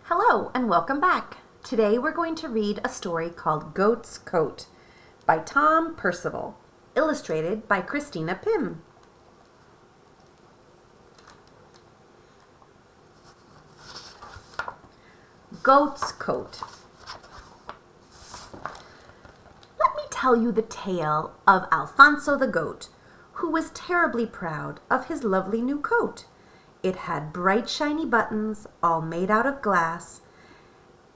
Hello and welcome back. Today we're going to read a story called Goat's Coat by Tom Percival, illustrated by Christina Pym. Goat's Coat. Let me tell you the tale of Alfonso the goat, who was terribly proud of his lovely new coat. It had bright shiny buttons, all made out of glass,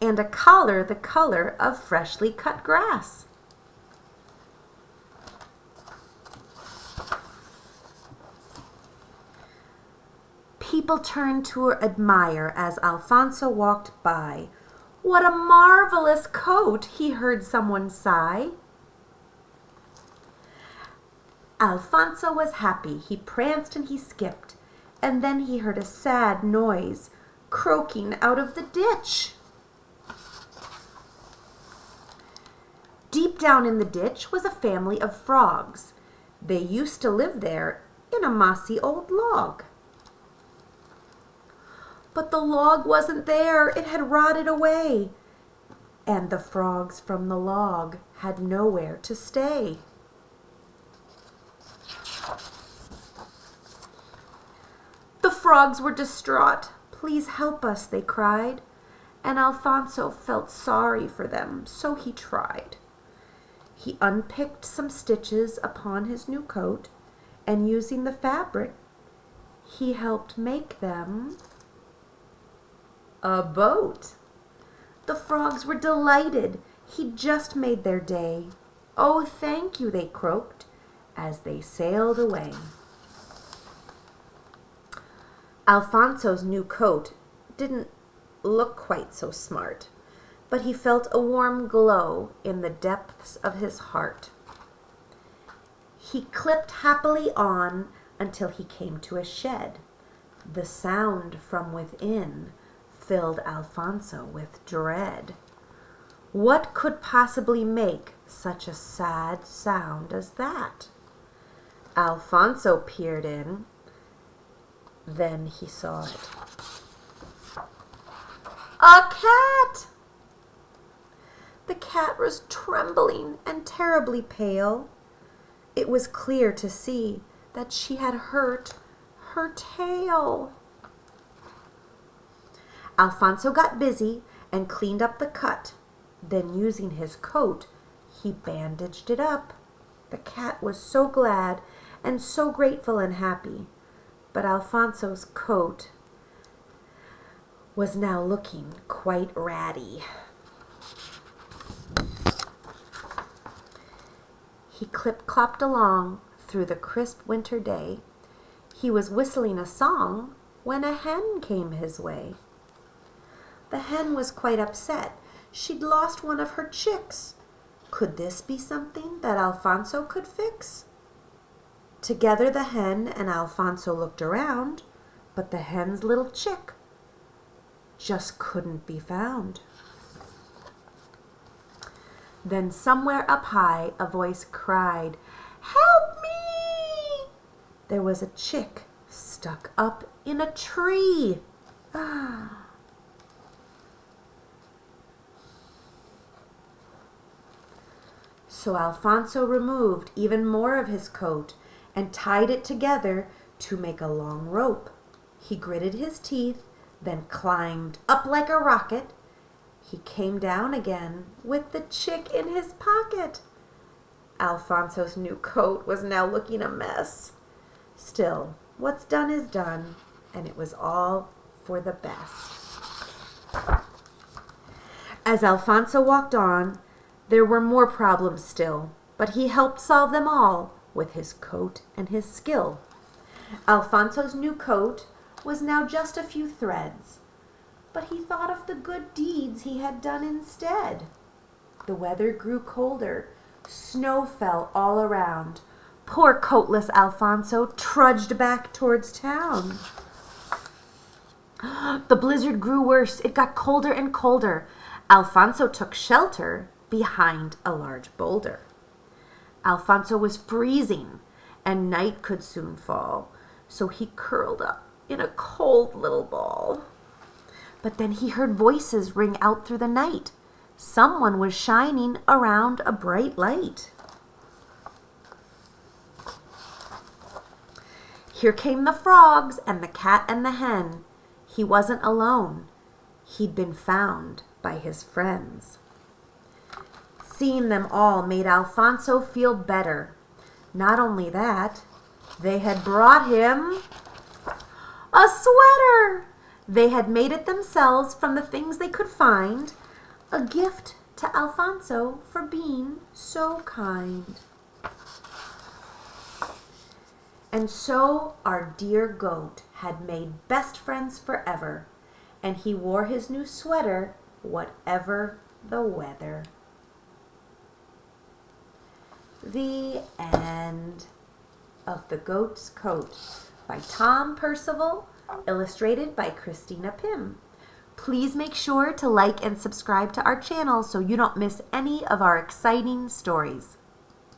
and a collar the color of freshly cut grass. People turned to admire as Alfonso walked by. "What a marvelous coat!" he heard someone sigh. Alfonso was happy. He pranced and he skipped, and then he heard a sad noise croaking out of the ditch. Deep down in the ditch was a family of frogs. They used to live there in a mossy old log. But the log wasn't there. It had rotted away, and the frogs from the log had nowhere to stay. The frogs were distraught. "Please help us," they cried, and Alfonso felt sorry for them, so he tried. He unpicked some stitches upon his new coat, and using the fabric, he helped make them a boat. The frogs were delighted. He'd just made their day. "Oh, thank you," they croaked as they sailed away. Alfonso's new coat didn't look quite so smart, but he felt a warm glow in the depths of his heart. He clipped happily on until he came to a shed. The sound from within filled Alfonso with dread. What could possibly make such a sad sound as that? Alfonso peered in. Then he saw it. A cat! The cat was trembling and terribly pale. It was clear to see that she had hurt her tail. Alfonso got busy and cleaned up the cut. Then, using his coat, he bandaged it up. The cat was so glad and so grateful and happy. But Alfonso's coat was now looking quite ratty. He clip-clopped along through the crisp winter day. He was whistling a song when a hen came his way. The hen was quite upset. She'd lost one of her chicks. Could this be something that Alfonso could fix? Together the hen and Alfonso looked around, but the hen's little chick just couldn't be found. Then somewhere up high a voice cried, "Help me!" There was a chick stuck up in a tree. So Alfonso removed even more of his coat and tied it together to make a long rope. He gritted his teeth, then climbed up like a rocket. He came down again with the chick in his pocket. Alfonso's new coat was now looking a mess. Still, what's done is done, and it was all for the best. As Alfonso walked on, there were more problems still, but he helped solve them all with his coat and his skill. Alfonso's new coat was now just a few threads, but he thought of the good deeds he had done instead. The weather grew colder. Snow fell all around. Poor coatless Alfonso trudged back towards town. The blizzard grew worse. It got colder and colder. Alfonso took shelter behind a large boulder. Alfonso was freezing, and night could soon fall, so he curled up in a cold little ball. But then he heard voices ring out through the night. Someone was shining around a bright light. Here came the frogs and the cat and the hen. He wasn't alone. He'd been found by his friends. Seeing them all made Alfonso feel better. Not only that, they had brought him a sweater. They had made it themselves from the things they could find, a gift to Alfonso for being so kind. And so our dear goat had made best friends forever, and he wore his new sweater whatever the weather. The end of The Goat's Coat by Tom Percival, illustrated by Christina Pym. Please make sure to like and subscribe to our channel so you don't miss any of our exciting stories.